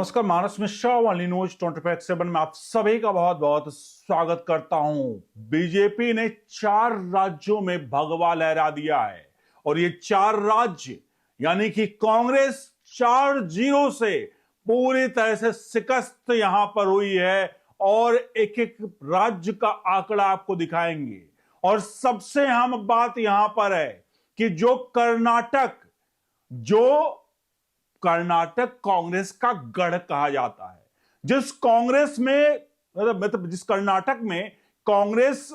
नमस्कार, मानस मिश्रा वाली न्यूज 25/7 में आप सभी का बहुत बहुत स्वागत करता हूं। बीजेपी ने 4 राज्यों में भगवा लहरा दिया है और ये 4 राज्य यानी कि कांग्रेस 4-0 से पूरी तरह से शिकस्त यहां पर हुई है और एक एक राज्य का आंकड़ा आपको दिखाएंगे। और सबसे अहम बात यहां पर है कि जो कर्नाटक कांग्रेस का गढ़ कहा जाता है, जिस कांग्रेस में मतलब जिस कर्नाटक में कांग्रेस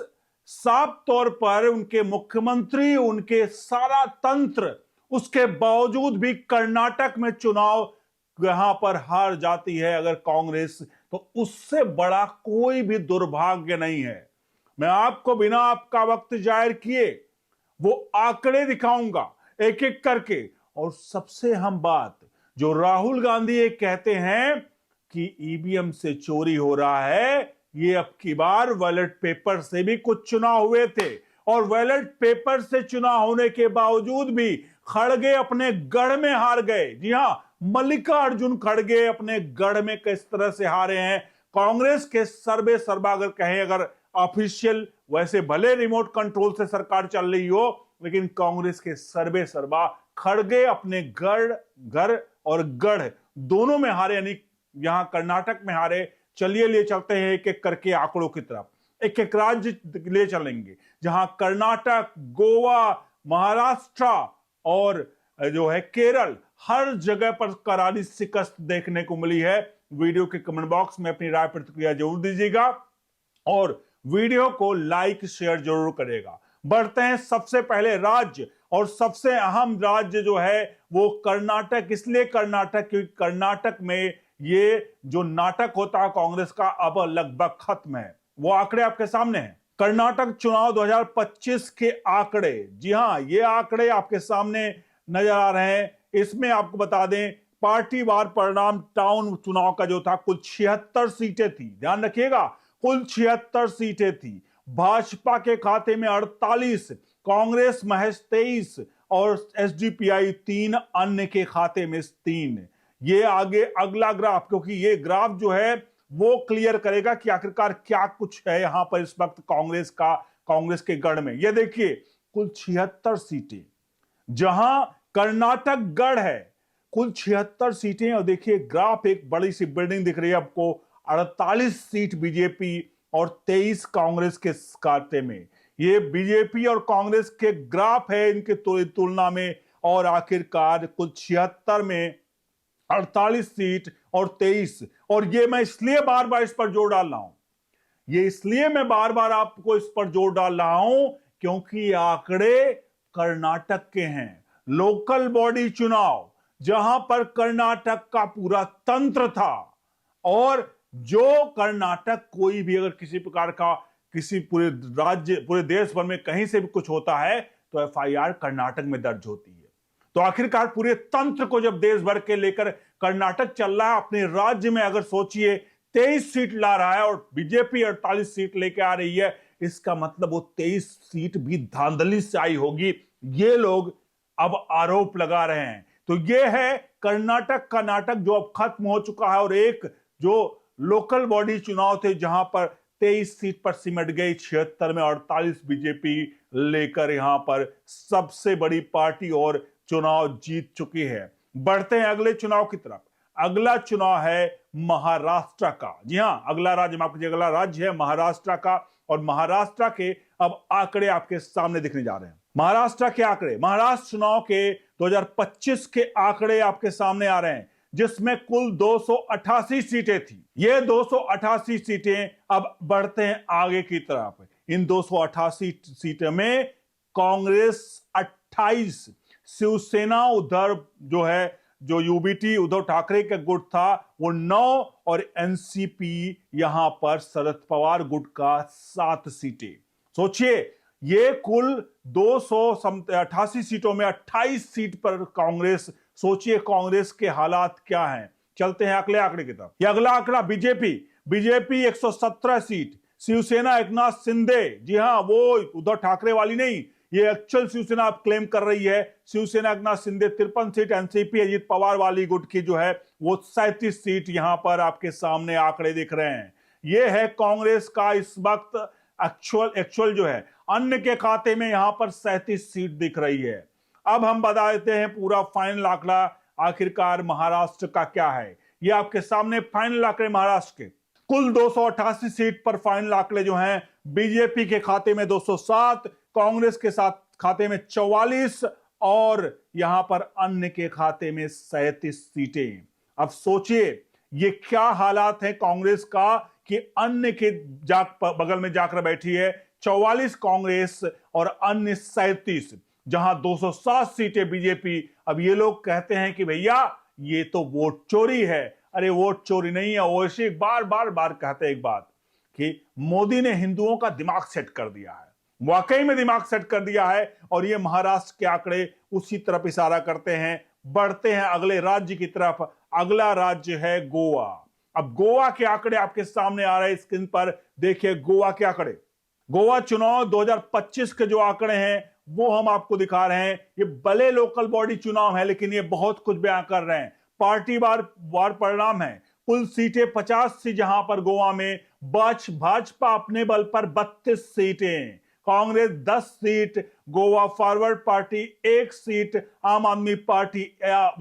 साफ तौर पर उनके मुख्यमंत्री, उनके सारा तंत्र, उसके बावजूद भी कर्नाटक में चुनाव यहां पर हार जाती है अगर कांग्रेस, तो उससे बड़ा कोई भी दुर्भाग्य नहीं है। मैं आपको बिना आपका वक्त जाहिर किए वो आंकड़े दिखाऊंगा एक एक करके। और सबसे अहम बात, जो राहुल गांधी ये कहते हैं कि ईवीएम से चोरी हो रहा है, ये अब की बार बैलेट पेपर से भी कुछ चुनाव हुए थे और बैलेट पेपर से चुनाव होने के बावजूद भी खड़गे अपने गढ़ में हार गए। जी हां, मल्लिकार्जुन खड़गे अपने गढ़ में किस तरह से हारे हैं। कांग्रेस के सर्वे सर्वा अगर कहें, अगर ऑफिशियल, वैसे भले रिमोट कंट्रोल से सरकार चल रही हो, लेकिन कांग्रेस के सर्वे सर्वा खड़गे अपने घर और गढ़ दोनों में हारे, यानी यहां कर्नाटक में हारे। चलिए ले चलते हैं एक एक करके आंकड़ों की तरफ, एक एक राज्य ले चलेंगे जहां कर्नाटक, गोवा, महाराष्ट्र और जो है केरल, हर जगह पर करारी शिकस्त देखने को मिली है। वीडियो के कमेंट बॉक्स में अपनी राय प्रतिक्रिया जरूर दीजिएगा और वीडियो को लाइक शेयर जरूर करेगा। बढ़ते हैं सबसे पहले राज्य, और सबसे अहम राज्य जो है वो कर्नाटक। इसलिए कर्नाटक क्योंकि कर्नाटक में ये जो नाटक होता है कांग्रेस का अब लगभग खत्म है। वो आंकड़े आपके सामने हैं, कर्नाटक चुनाव 2025 के आंकड़े। जी हां, ये आंकड़े आपके सामने नजर आ रहे हैं। इसमें आपको बता दें, पार्टीवार परिणाम टाउन चुनाव का जो था, कुल 76 सीटें थी, ध्यान रखिएगा, कुल 76 सीटें थी। भाजपा के खाते में 48, कांग्रेस महज 23 और एसडीपीआई 3, अन्य के खाते में 3। ये आगे अगला ग्राफ, क्योंकि ये ग्राफ जो है वो क्लियर करेगा कि आखिरकार क्या कुछ है यहां पर इस वक्त कांग्रेस के गढ़ में। ये देखिए, कुल 76 सीटें, जहां कर्नाटक गढ़ है, कुल 76 सीटें। और देखिए ग्राफ, एक बड़ी सी बिल्डिंग दिख रही है आपको, 48 सीट बीजेपी और 23 कांग्रेस के खाते में। ये बीजेपी और कांग्रेस के ग्राफ है इनके तुलना में। और आखिरकार कुल 76 में 48 सीट और 23। और ये मैं इसलिए बार बार इस पर जोर डाल रहा हूं, ये इसलिए मैं बार बार आपको इस पर जोर डाल रहा हूं क्योंकि आंकड़े कर्नाटक के हैं। लोकल बॉडी चुनाव, जहां पर कर्नाटक का पूरा तंत्र था, और जो कर्नाटक कोई भी अगर किसी प्रकार का किसी पूरे राज्य, पूरे देश भर में कहीं से भी कुछ होता है तो एफआईआर कर्नाटक में दर्ज होती है। तो आखिरकार पूरे तंत्र को जब देश भर के लेकर कर्नाटक चल रहा है, अपने राज्य में अगर सोचिए 23 सीट ला रहा है और बीजेपी 48 सीट लेके आ रही है, इसका मतलब वो 23 सीट भी धांधली से आई होगी, ये लोग अब आरोप लगा रहे हैं। तो ये है कर्नाटक का नाटक जो अब खत्म हो चुका है। और एक जो लोकल बॉडी चुनाव थे जहां पर 23 सीट पर सिमट गई, 76 में 48 बीजेपी लेकर यहां पर सबसे बड़ी पार्टी और चुनाव जीत चुकी है। बढ़ते हैं अगले चुनाव की तरफ। अगला चुनाव है महाराष्ट्र का। जी हां, अगला राज्य, माफ कीजिए, अगला राज्य है महाराष्ट्र का। और महाराष्ट्र के अब आंकड़े आपके सामने दिखने जा रहे हैं। महाराष्ट्र के आंकड़े, महाराष्ट्र चुनाव के 2025 के आंकड़े आपके सामने आ रहे हैं, जिसमें कुल 288 सीटें थी। ये 288 सीटें, अब बढ़ते हैं आगे की तरफ। इन 288 सीटों में कांग्रेस 28, शिवसेना उधर जो है, जो यूबीटी उद्धव ठाकरे का गुट था, वो 9, और एनसीपी यहां पर शरद पवार गुट का 7 सीटें। सोचिए, ये कुल 288 सीटों में 28 सीट पर कांग्रेस। सोचिए कांग्रेस के हालात क्या हैं। चलते हैं अगले आंकड़े की तरफ। यह अगला आंकड़ा बीजेपी 117 सीट, शिवसेना एकनाथ शिंदे, जी हां, वो उद्धव ठाकरे वाली नहीं, ये एक्चुअल शिवसेना आप क्लेम कर रही है। शिवसेना एकनाथ शिंदे 53 सीट, एनसीपी अजीत पवार वाली गुट की जो है वो 37 सीट यहां पर आपके सामने आंकड़े दिख रहे हैं। ये है कांग्रेस का इस वक्त एक्चुअल जो है। अन्य के खाते में यहां पर 37 सीट दिख रही है। अब हम बता देते हैं पूरा फाइनल आंकड़ा आखिरकार महाराष्ट्र का क्या है। ये आपके सामने फाइनल आंकड़े महाराष्ट्र के कुल 288 सीट पर फाइनल आंकड़े जो हैं बीजेपी के खाते में 207, कांग्रेस के साथ खाते में 44 और यहां पर अन्य के खाते में 37 सीटें। अब सोचिए ये क्या हालात है कांग्रेस का कि अन्य के बगल में जाकर बैठी है 44 कांग्रेस और अन्य 37, जहां 207 सीटें बीजेपी। अब ये लोग कहते हैं कि भैया ये तो वोट चोरी है। अरे वोट चोरी नहीं है। ओवैसी बार बार बार कहते हैं एक बात कि मोदी ने हिंदुओं का दिमाग सेट कर दिया है, वाकई में दिमाग सेट कर दिया है। और ये महाराष्ट्र के आंकड़े उसी तरफ इशारा करते हैं। बढ़ते हैं अगले राज्य की तरफ। अगला राज्य है गोवा। अब गोवा के आंकड़े आपके सामने आ रहे हैं स्क्रीन पर। देखिए गोवा के आंकड़े, गोवा चुनाव 2025 के जो आंकड़े हैं वो हम आपको दिखा रहे हैं। ये भले लोकल बॉडी चुनाव है लेकिन ये बहुत कुछ बयां कर रहे हैं। पार्टी वार परिणाम है। कुल सीटें 50 थी जहां पर गोवा में भाजपा अपने बल पर 32 सीटें, Congress 10 seat, Goa forward party 1 seat, आम आदमी पार्टी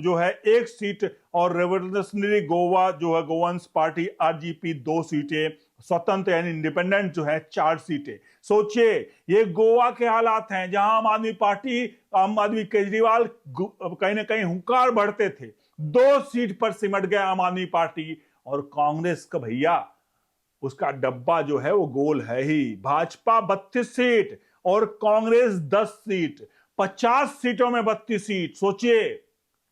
जो है 1 सीट और रेवोल्यूशनरी गोवा जो है गोवंस पार्टी आरजीपी 2 सीटें, स्वतंत्र यानी इंडिपेंडेंट जो है 4 सीटें। सोचिए ये गोवा के हालात हैं जहां आम आदमी पार्टी, आम आदमी केजरीवाल कहीं ना कहीं हुंकार बढ़ते थे। 2 सीट पर सिमट गया आम आदमी पार्टी और कांग्रेस का भैया उसका डब्बा जो है वो गोल है ही। भाजपा 32 सीट और कांग्रेस 10 सीट, 50 सीटों में 32 सीट। सोचिए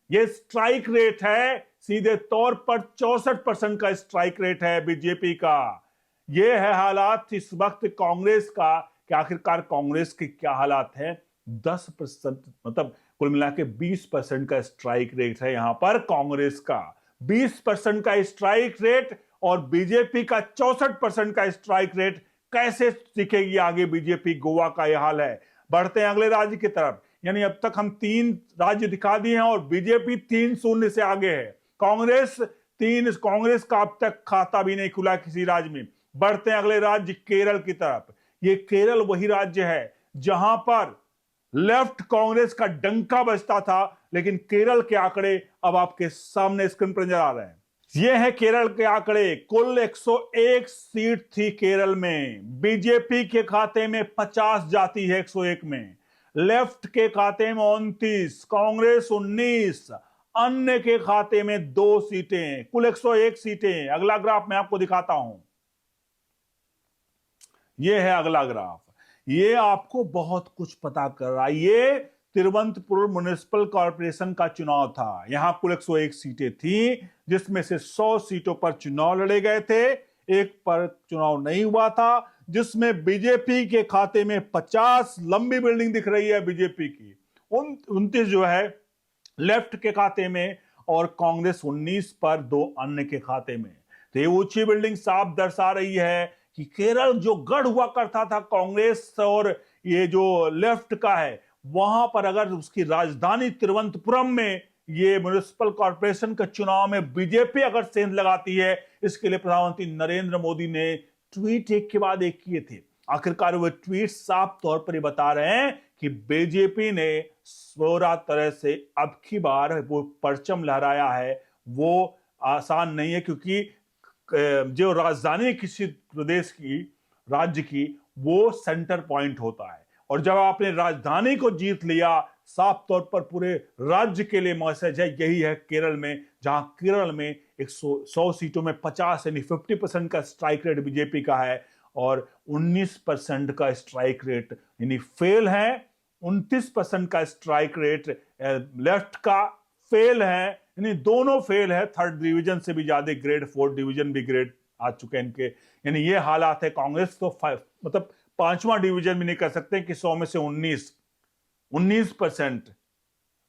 ये स्ट्राइक रेट है, सीधे तौर पर 64% का स्ट्राइक रेट है बीजेपी का। ये है हालात इस वक्त कांग्रेस का कि आखिरकार कांग्रेस के क्या हालात है। 10% मतलब कुल मिला के 20% का स्ट्राइक रेट है यहां पर कांग्रेस का। 20% का स्ट्राइक रेट और बीजेपी का 64% का स्ट्राइक रेट। कैसे दिखेगी आगे बीजेपी? गोवा का यह हाल है। बढ़ते हैं अगले राज्य की तरफ। यानी अब तक हम 3 राज्य दिखा दिए हैं और बीजेपी 3-0 से आगे है। कांग्रेस का अब तक खाता भी नहीं खुला किसी राज्य में। बढ़ते हैं अगले राज्य केरल की तरफ। ये केरल वही राज्य है जहां पर लेफ्ट कांग्रेस का डंका बजता था, लेकिन केरल के आंकड़े अब आपके सामने स्क्रीन पर नजर आ रहे हैं। ये है केरल के आंकड़े। कुल 101 सीट थी केरल में, बीजेपी के खाते में 50 जाती है 101 में, लेफ्ट के खाते में 29, कांग्रेस 19, अन्य के खाते में 2 सीटें, कुल 101 सीटें। अगला ग्राफ मैं आपको दिखाता हूं। यह है अगला ग्राफ। ये आपको बहुत कुछ पता कर रहा है। ये तिरुवनंतपुरम म्युनिसिपल कॉर्पोरेशन का चुनाव था। यहां कुल 101 सीटें थी जिसमें से 100 सीटों पर चुनाव लड़े गए थे, एक पर चुनाव नहीं हुआ था, जिसमें बीजेपी के खाते में 50, लंबी बिल्डिंग दिख रही है बीजेपी की, 29 जो है लेफ्ट के खाते में और कांग्रेस 19 पर 2 अन्य के खाते में। तो ये ऊंची बिल्डिंग साफ दर्शा रही है कि केरल जो गढ़ हुआ करता था कांग्रेस और ये जो लेफ्ट का है, वहां पर अगर उसकी राजधानी तिरुवनंतपुरम में ये म्युनिसिपल कॉर्पोरेशन के चुनाव में बीजेपी अगर सेंध लगाती है, इसके लिए प्रधानमंत्री नरेंद्र मोदी ने ट्वीट एक के बाद एक किए थे। आखिरकार वो ट्वीट साफ तौर पर बता रहे हैं कि बीजेपी ने पूरा तरह से अब की बार वो परचम लहराया है। वो आसान नहीं है क्योंकि जो राजधानी किसी प्रदेश की, राज्य की, वो सेंटर पॉइंट होता है और जब आपने राजधानी को जीत लिया, साफ तौर पर पूरे राज्य के लिए मैसेज है। यही है केरल में, जहां केरल में 100 सीटों में 50 यानी 50% का स्ट्राइक रेट बीजेपी का है और 19% का स्ट्राइक रेट यानी फेल है। 29% का स्ट्राइक रेट लेफ्ट का फेल है, यानी दोनों फेल है। 3rd डिवीजन से भी ज्यादा ग्रेड, 4th डिवीजन भी ग्रेड आ चुके हैं इनके। यानी ये हालात है। कांग्रेस तो मतलब 5वां डिवीजन भी नहीं कर सकते कि 100 में से 19%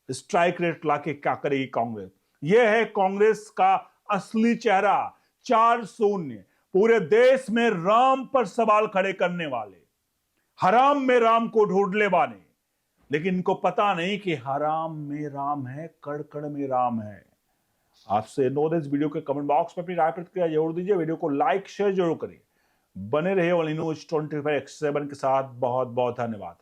स्ट्राइक रेट लाके क्या करेगी कांग्रेस। यह है कांग्रेस का असली चेहरा। 4-0 पूरे देश में राम पर सवाल खड़े करने वाले, हराम में राम को ढूंढने वाले, लेकिन इनको पता नहीं कि हराम में राम है, कड़ कड़ में राम है। आपसे नो इस वीडियो के कमेंट बॉक्स में अपनी राय प्रतिक्रिया जरूर दीजिए, वीडियो को लाइक शेयर जरूर करिए। बने रहिए ओनली न्यूज 24/7 के साथ। बहुत बहुत धन्यवाद।